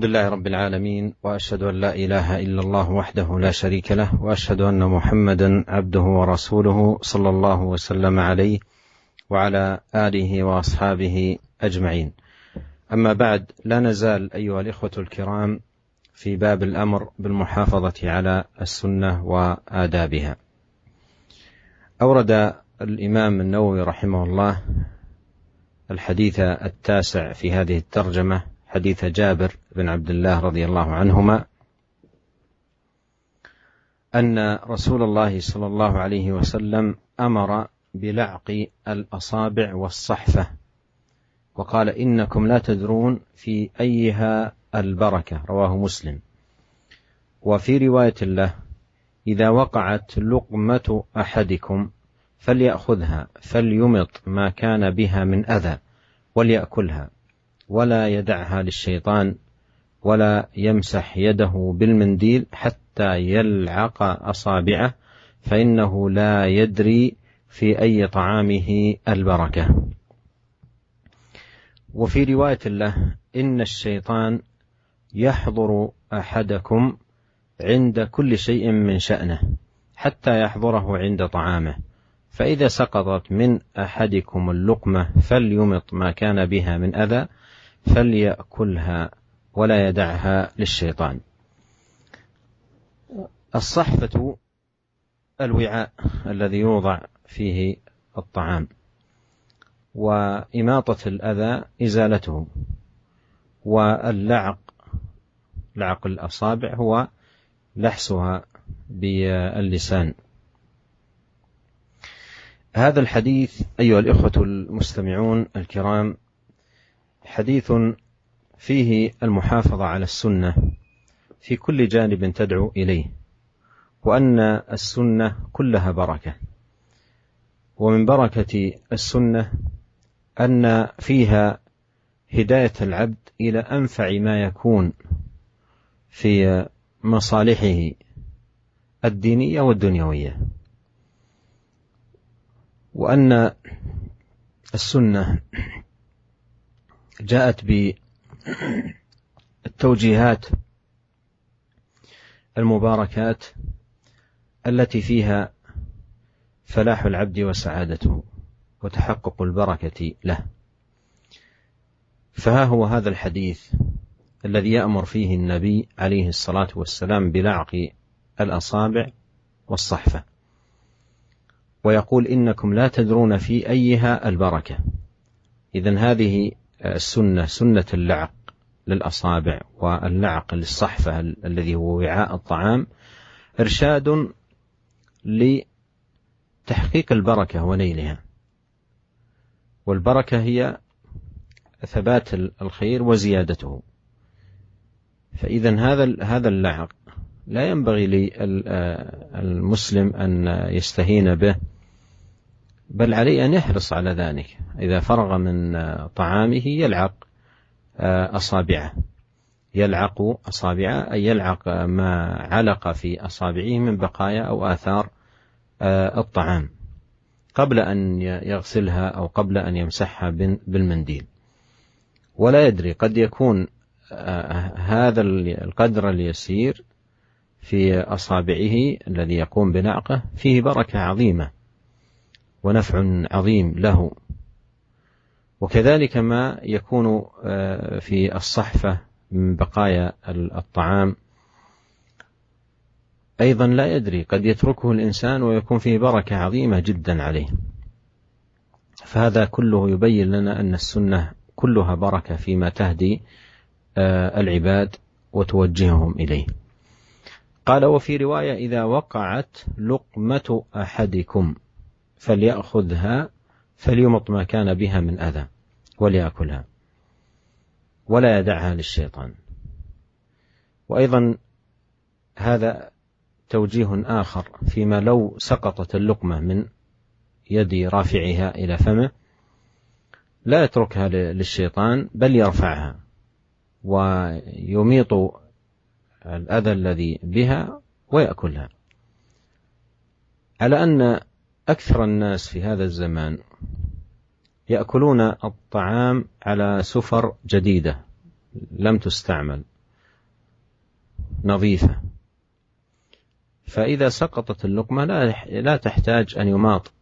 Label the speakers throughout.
Speaker 1: الحمد لله رب العالمين، وأشهد أن لا إله إلا الله وحده لا شريك له، وأشهد أن محمدا عبده ورسوله صلى الله وسلم عليه وعلى آله وأصحابه أجمعين. أما بعد، لا نزال أيها الإخوة الكرام في باب الأمر بالمحافظة على السنة وآدابها. أورد الإمام النووي رحمه الله الحديث التاسع في هذه الترجمة، حديث جابر بن عبد الله رضي الله عنهما أن رسول الله صلى الله عليه وسلم أمر بلعق الأصابع والصحفة، وقال: إنكم لا تدرون في أيها البركة، رواه مسلم. وفي رواية له: إذا وقعت لقمة أحدكم فليأخذها فليمط ما كان بها من أذى وليأكلها، ولا يدعها للشيطان، ولا يمسح يده بالمنديل حتى يلعق أصابعه، فإنه لا يدري في أي طعامه البركة. وفي رواية له: إن الشيطان يحضر أحدكم عند كل شيء من شأنه حتى يحضره عند طعامه، فإذا سقطت من أحدكم اللقمة فليمط ما كان بها من أذى فليأكلها ولا يدعها للشيطان. الصحفة الوعاء الذي يوضع فيه الطعام، وإماطة الأذى إزالته، واللعق لعق الأصابع هو لحسها باللسان. هذا الحديث أيها الإخوة المستمعون الكرام حديث فيه المحافظة على السنة في كل جانب تدعو إليه، وأن السنة كلها بركة. ومن بركة السنة أن فيها هداية العبد إلى أنفع ما يكون في مصالحه الدينية والدنيوية، وأن السنة جاءت بالتوجيهات المباركات التي فيها فلاح العبد وسعادته وتحقق البركة له. فها هو هذا الحديث الذي يأمر فيه النبي عليه الصلاة والسلام بلعق الأصابع والصحفة، ويقول: إنكم لا تدرون في أيها البركة. إذن هذه السنة، سنة اللعق للأصابع واللعق للصحفة الذي هو وعاء الطعام، إرشاد لتحقيق البركة ونيلها. والبركة هي ثبات الخير وزيادته. فإذن هذا اللعق لا ينبغي للمسلم أن يستهين به، بل عليه أن يحرص على ذلك. إذا فرغ من طعامه يلعق أصابعه، يلعق أصابعه أي يلعق ما علق في أصابعه من بقايا أو آثار الطعام قبل أن يغسلها أو قبل أن يمسحها بالمنديل. ولا يدري، قد يكون هذا القدر اليسير في أصابعه الذي يقوم بلعقه فيه بركة عظيمة ونفع عظيم له. وكذلك ما يكون في الصحفة من بقايا الطعام أيضا لا يدري، قد يتركه الإنسان ويكون فيه بركة عظيمة جدا عليه. فهذا كله يبين لنا أن السنة كلها بركة فيما تهدي العباد وتوجههم إليه. قال: وفي رواية: إذا وقعت لقمة أحدكم فليأخذها فليمط ما كان بها من أذى وليأكلها ولا يدعها للشيطان. وأيضا هذا توجيه آخر فيما لو سقطت اللقمة من يد رافعها إلى فمه لا يتركها للشيطان، بل يرفعها ويميط الأذى الذي بها ويأكلها. على أن أكثر الناس في هذا الزمان يأكلون الطعام على سفر جديدة لم تستعمل، نظيفة، فإذا سقطت اللقمة لا تحتاج أن يماط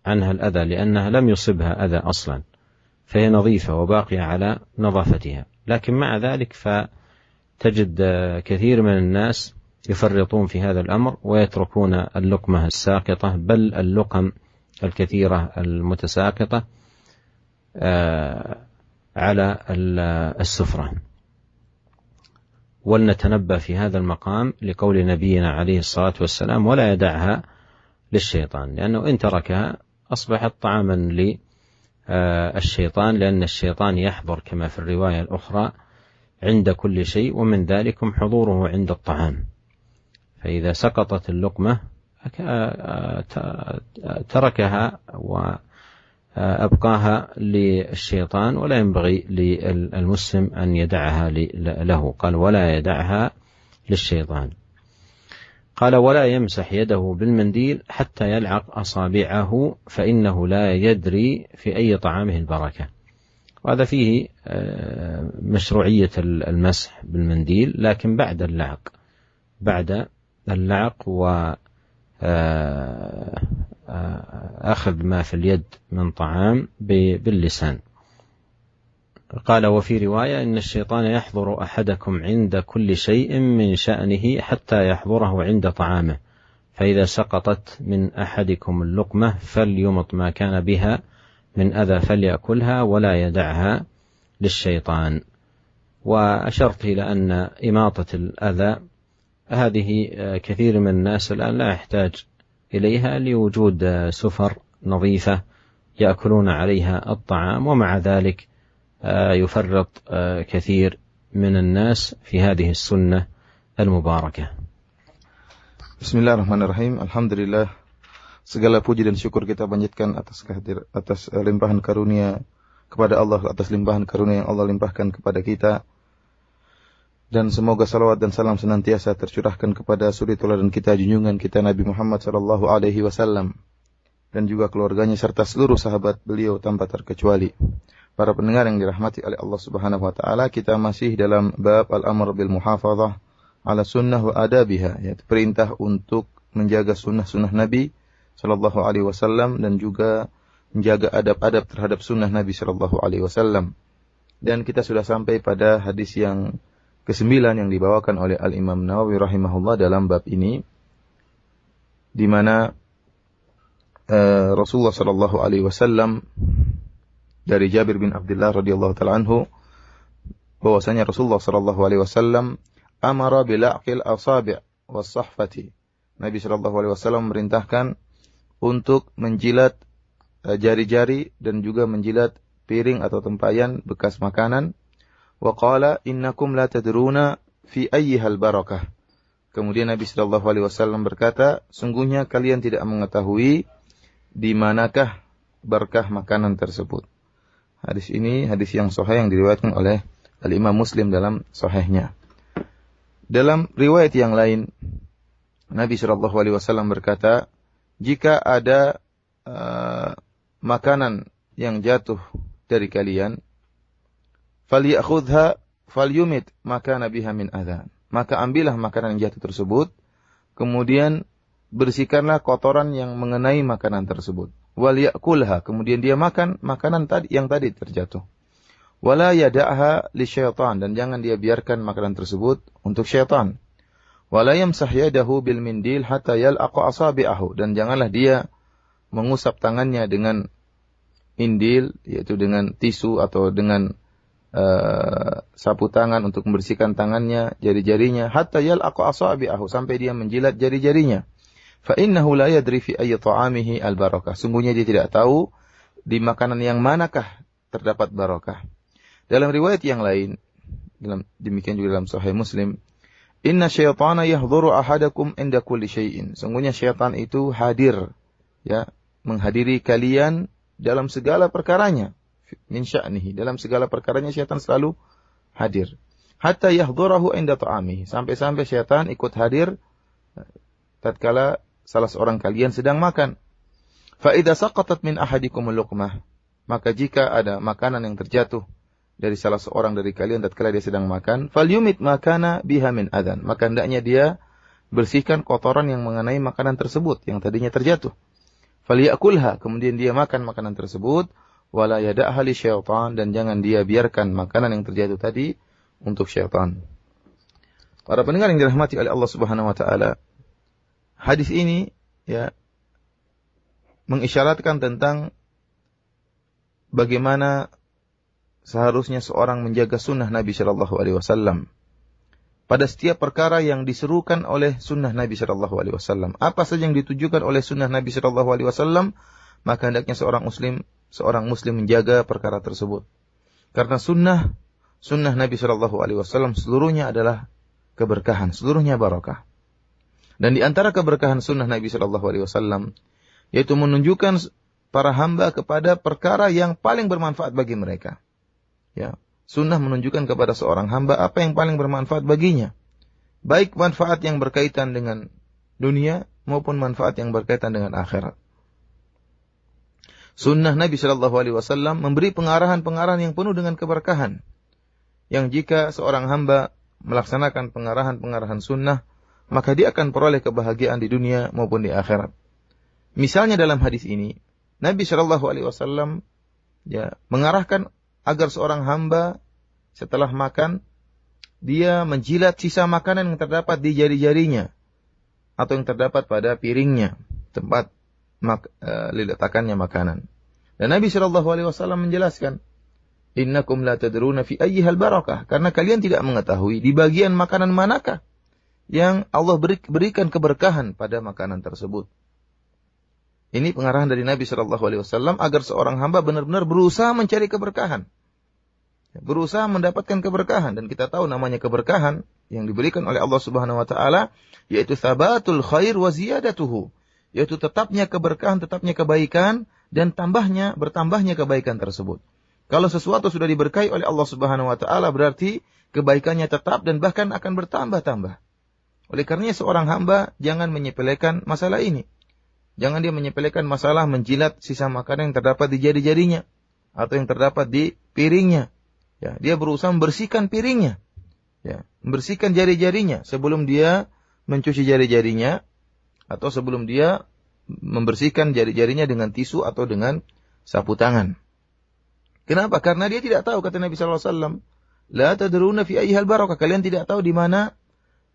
Speaker 1: عنها الأذى، لأنها لم يصبها أذى أصلا، فهي نظيفة وباقية على نظافتها. لكن مع ذلك فتجد كثير من الناس يفرطون في هذا الأمر ويتركون اللقمة الساقطة، بل اللقم الكثيرة المتساقطة على السفرة. ولنتنبه في هذا المقام لقول نبينا عليه الصلاة والسلام: ولا يدعها للشيطان، لأنه إن تركها أصبحت طعاما للشيطان، لأن الشيطان يحضر كما في الرواية الأخرى عند كل شيء، ومن ذلكم حضوره عند الطعام. فإذا سقطت اللقمة تركها وأبقاها للشيطان، ولا ينبغي للمسلم أن يدعها له. قال: ولا يدعها للشيطان. قال: ولا يمسح يده بالمنديل حتى يلعق أصابعه، فإنه لا يدري في أي طعامه البركة. وهذا فيه مشروعية المسح بالمنديل، لكن بعد اللعق وأخذ ما في اليد من طعام باللسان. قال: وفي رواية: إن الشيطان يحضر أحدكم عند كل شيء من شأنه حتى يحضره عند طعامه، فإذا سقطت من أحدكم اللقمة فليمط ما كان بها من أذى فليأكلها ولا يدعها للشيطان. وأشرت إلى أن إماطة الأذى هذه كثير من الناس الآن لا يحتاج إليها لوجود سفر نظيفة يأكلون عليها الطعام، ومع ذلك يفرط كثير من الناس في هذه السنة المباركة.
Speaker 2: Bismillahirrahmanirrahim. Alhamdulillah, segala puji dan syukur kita panjatkan atas limpahan karunia kepada Allah, atas limpahan karunia yang Allah limpahkan kepada kita. Dan semoga salawat dan salam senantiasa tercurahkan kepada suri teladan kita, junjungan kita Nabi Muhammad sallallahu alaihi wasallam, dan juga keluarganya serta seluruh sahabat beliau tanpa terkecuali. Para pendengar yang dirahmati oleh Allah Subhanahu wa taala, kita masih dalam bab al-amr bil muhafazah ala sunnah wa adabiha, yaitu perintah untuk menjaga sunnah-sunnah Nabi sallallahu alaihi wasallam dan juga menjaga adab-adab terhadap sunnah Nabi sallallahu alaihi wasallam. Dan kita sudah sampai pada hadis yang ke-9 yang dibawakan oleh Al-Imam Nawawi rahimahullah dalam bab ini, di mana Rasulullah sallallahu alaihi wasallam dari Jabir bin Abdullah radhiyallahu taala anhu bahwasanya Rasulullah sallallahu alaihi wasallam amara bila'qil asabi' was-sahfati. Nabi sallallahu alaihi wasallam memerintahkan untuk menjilat jari-jari dan juga menjilat piring atau tempayan bekas makanan. Wa qala innakum la tadruna fi ayyihal barakah. Kemudian Nabi sallallahu alaihi wasallam berkata, sungguhnya kalian tidak mengetahui di manakah berkah makanan tersebut. Hadis ini hadis yang sahih yang diriwayatkan oleh Al-Imam Muslim dalam sahihnya. Dalam riwayat yang lain, Nabi sallallahu alaihi wasallam berkata, jika ada makanan yang jatuh dari kalian, falyakhudha falyumit makana biha min adhan. Maka ambillah makanan yang jatuh tersebut, kemudian bersihkanlah kotoran yang mengenai makanan tersebut. Wal yakulha, kemudian dia makan makanan yang tadi terjatuh. Wala yada'ha lisyaitan, dan jangan dia biarkan makanan tersebut untuk syaitan. Wala yamsah yadahu bil mindil hatta yalqa asabi'ahu, dan janganlah dia mengusap tangannya dengan indil, yaitu dengan tisu atau dengan sapu tangan untuk membersihkan tangannya, jari-jarinya, hatta yalqa asabi'ahu, sampai dia menjilat jari-jarinya. Fa innahu la yadri fi ayyi ta'amihi al-barakah. Sungguhnya dia tidak tahu di makanan yang manakah terdapat barakah. Dalam riwayat yang lain, demikian juga dalam Sahih Muslim, inna syaitana yahdhuru ahadakum inda kulli syai'in. Sungguhnya syaitan itu hadir, ya, menghadiri kalian dalam segala perkaranya. Min sya'nihi, dalam segala perkaranya syaitan selalu hadir. Hatta yahdhurahu inda ta'amihi, sampai-sampai syaitan ikut hadir tatkala salah seorang kalian sedang makan. Fa idza saqatat min ahadikum al-luqmah, maka jika ada makanan yang terjatuh dari salah seorang dari kalian tatkala dia sedang makan, falyumit makana biha min adzan. Maka hendaknya dia bersihkan kotoran yang mengenai makanan tersebut yang tadinya terjatuh. Falyakulha, kemudian dia makan makanan tersebut, wala yada'ha li syaitan, dan jangan dia biarkan makanan yang terjatuh tadi untuk syaitan. Para pendengar yang dirahmati oleh Allah Subhanahu wa taala, hadis ini ya mengisyaratkan tentang bagaimana seharusnya seorang menjaga sunnah Nabi Shallallahu Alaihi Wasallam pada setiap perkara yang diserukan oleh sunnah Nabi Shallallahu Alaihi Wasallam. Apa saja yang ditujukan oleh sunnah Nabi Shallallahu Alaihi Wasallam, maka hendaknya seorang muslim menjaga perkara tersebut. Karena sunnah Nabi Shallallahu Alaihi Wasallam seluruhnya adalah keberkahan, seluruhnya barakah. Dan di antara keberkahan sunnah Nabi Shallallahu Alaihi Wasallam yaitu menunjukkan para hamba kepada perkara yang paling bermanfaat bagi mereka. Ya, sunnah menunjukkan kepada seorang hamba apa yang paling bermanfaat baginya. Baik manfaat yang berkaitan dengan dunia maupun manfaat yang berkaitan dengan akhirat. Sunnah Nabi Shallallahu Alaihi Wasallam memberi pengarahan-pengarahan yang penuh dengan keberkahan. Yang jika seorang hamba melaksanakan pengarahan-pengarahan sunnah, maka dia akan peroleh kebahagiaan di dunia maupun di akhirat. Misalnya dalam hadis ini, Nabi Shallallahu Alaihi Wasallam ya mengarahkan agar seorang hamba setelah makan, dia menjilat sisa makanan yang terdapat di jari-jarinya atau yang terdapat pada piringnya, tempat diletakannya makanan. Dan Nabi Shallallahu Alaihi Wasallam menjelaskan, Innakum la tadruna fi ayyihal barakah, karena kalian tidak mengetahui di bagian makanan manakah yang Allah berikan keberkahan pada makanan tersebut. Ini pengarahan dari Nabi Shallallahu Alaihi Wasallam agar seorang hamba benar-benar berusaha mencari keberkahan, berusaha mendapatkan keberkahan. Dan kita tahu namanya keberkahan yang diberikan oleh Allah Subhanahu Wa Taala, yaitu thabatul khair wa ziyadatuhu, yaitu tetapnya keberkahan, tetapnya kebaikan, dan bertambahnya kebaikan tersebut. Kalau sesuatu sudah diberkahi oleh Allah Subhanahu Wa Taala, berarti kebaikannya tetap dan bahkan akan bertambah-tambah. Oleh karenanya seorang hamba jangan menyepelekan masalah ini. Jangan dia menyepelekan masalah menjilat sisa makanan yang terdapat di jari-jarinya atau yang terdapat di piringnya. Ya, dia berusaha membersihkan piringnya, ya, membersihkan jari-jarinya sebelum dia mencuci jari-jarinya atau sebelum dia membersihkan jari-jarinya dengan tisu atau dengan sapu tangan. Kenapa? Karena dia tidak tahu, kata Nabi sallallahu alaihi wasallam, la tadruna fi ayyihal barakah. Kalian tidak tahu di mana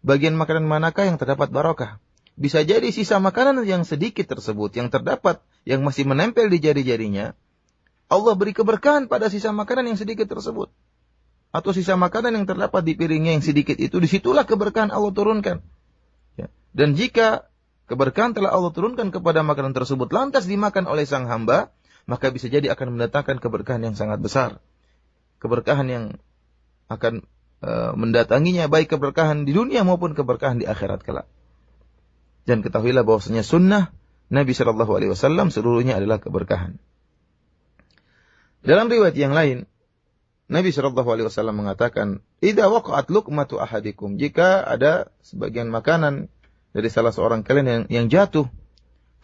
Speaker 2: bagian makanan manakah yang terdapat barakah. Bisa jadi sisa makanan yang sedikit tersebut, yang terdapat, yang masih menempel di jari-jarinya, Allah beri keberkahan pada sisa makanan yang sedikit tersebut. Atau sisa makanan yang terdapat di piringnya yang sedikit itu, disitulah keberkahan Allah turunkan. Ya. Dan jika keberkahan telah Allah turunkan kepada makanan tersebut, lantas dimakan oleh sang hamba, maka bisa jadi akan mendatangkan keberkahan yang sangat besar. Keberkahan yang akan mendatanginya, baik keberkahan di dunia maupun keberkahan di akhirat kelak. Dan ketahuilah bahwasanya sunnah Nabi Shallallahu Alaihi Wasallam seluruhnya adalah keberkahan. Dalam riwayat yang lain, Nabi Shallallahu Alaihi Wasallam mengatakan, "Idza waqa'at luqmatu ahadikum," jika ada sebagian makanan dari salah seorang kalian yang jatuh,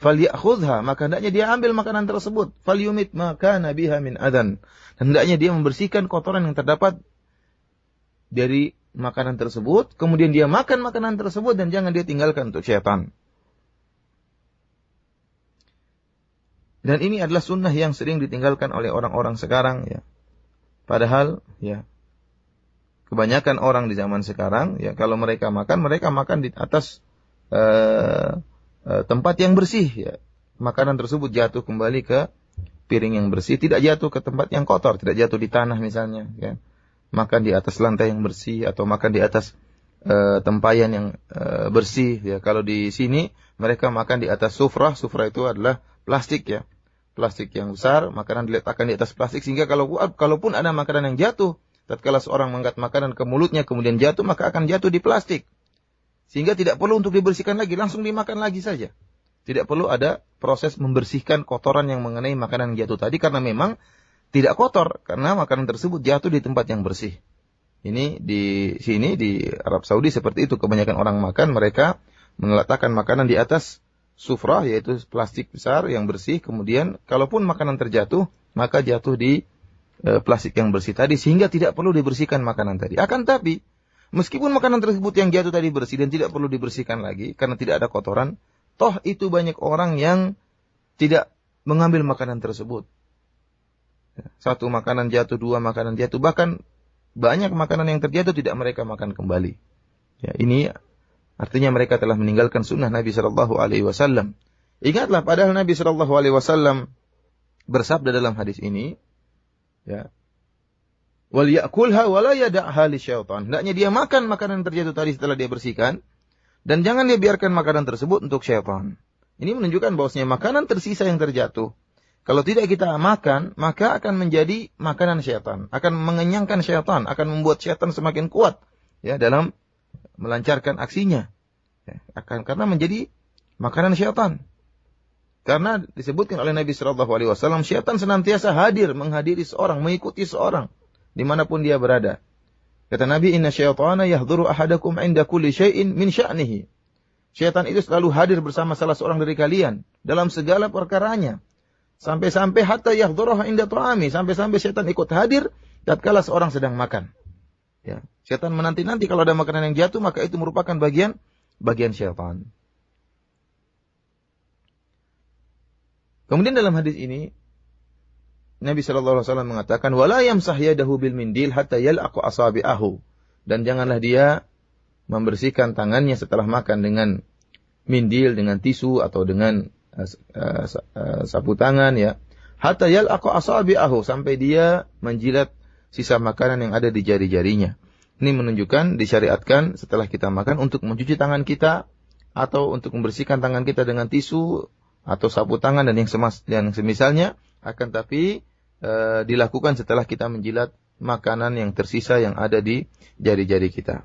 Speaker 2: falyakhudha, maka hendaknya dia ambil makanan tersebut, falyumit makana biha min adzan, hendaknya dia membersihkan kotoran yang terdapat dari makanan tersebut, kemudian dia makan makanan tersebut dan jangan dia tinggalkan untuk syaitan. Dan ini adalah sunnah yang sering ditinggalkan oleh orang-orang sekarang, ya. Padahal, ya, kebanyakan orang di zaman sekarang, ya, kalau mereka makan di atas tempat yang bersih, ya. Makanan tersebut jatuh kembali ke piring yang bersih, tidak jatuh ke tempat yang kotor, tidak jatuh di tanah misalnya, ya. Makan di atas lantai yang bersih atau makan di atas tempayan yang bersih, ya. Kalau di sini mereka makan di atas sufrah itu adalah plastik, ya. Plastik yang besar, makanan diletakkan di atas plastik sehingga kalaupun ada makanan yang jatuh, tatkala seorang mengangkat makanan ke mulutnya kemudian jatuh, maka akan jatuh di plastik. Sehingga tidak perlu untuk dibersihkan lagi, langsung dimakan lagi saja. Tidak perlu ada proses membersihkan kotoran yang mengenai makanan yang jatuh tadi, karena memang tidak kotor, karena makanan tersebut jatuh di tempat yang bersih. Ini di sini, di Arab Saudi seperti itu. Kebanyakan orang makan, mereka meletakkan makanan di atas sufrah, yaitu plastik besar yang bersih. Kemudian, kalaupun makanan terjatuh, maka jatuh di plastik yang bersih tadi sehingga tidak perlu dibersihkan makanan tadi. Akan tapi meskipun makanan tersebut yang jatuh tadi bersih dan tidak perlu dibersihkan lagi karena tidak ada kotoran, toh itu banyak orang yang tidak mengambil makanan tersebut. Satu makanan jatuh, dua makanan jatuh, bahkan banyak makanan yang terjatuh tidak mereka makan kembali. Ya, ini artinya mereka telah meninggalkan sunnah Nabi Shallallahu Alaihi Wasallam. Ingatlah, padahal Nabi Shallallahu Alaihi Wasallam bersabda dalam hadis ini, ya, wal yakulha wala yada'ha lisyaitan. Hendaknya dia makan makanan yang terjatuh tadi setelah dia bersihkan, dan jangan dia biarkan makanan tersebut untuk syaitan. Ini menunjukkan bahwasanya makanan tersisa yang terjatuh, kalau tidak kita makan, maka akan menjadi makanan syaitan, akan mengenyangkan syaitan, akan membuat syaitan semakin kuat, ya, dalam melancarkan aksinya, ya, karena menjadi makanan syaitan. Karena disebutkan oleh Nabi Shallallahu Alaihi Wasallam, syaitan senantiasa menghadiri seorang, mengikuti seorang dimanapun dia berada. Kata Nabi, Inna syaitana yahduru ahadakum inda kulli syai'in min sya'nihi. Syaitan itu selalu hadir bersama salah seorang dari kalian dalam segala perkaranya. Sampai-sampai hatta yahdhuruha inda ta'ami, sampai-sampai syaitan ikut hadir tatkala seorang sedang makan. Ya, syaitan menanti-nanti kalau ada makanan yang jatuh, maka itu merupakan bagian syaitan. Kemudian dalam hadis ini Nabi sallallahu alaihi wasallam mengatakan wala yamsah yadahu bil mindil hatta yal'aqu asabi'ahu, dan janganlah dia membersihkan tangannya setelah makan dengan mindil, dengan tisu atau dengan sapu tangan, ya, hatta yal'aqu asabi'ahu, sampai dia menjilat sisa makanan yang ada di jari-jarinya. Ini menunjukkan disyariatkan setelah kita makan untuk mencuci tangan kita atau untuk membersihkan tangan kita dengan tisu atau sapu tangan dan yang semisalnya, akan tapi dilakukan setelah kita menjilat makanan yang tersisa yang ada di jari-jari kita.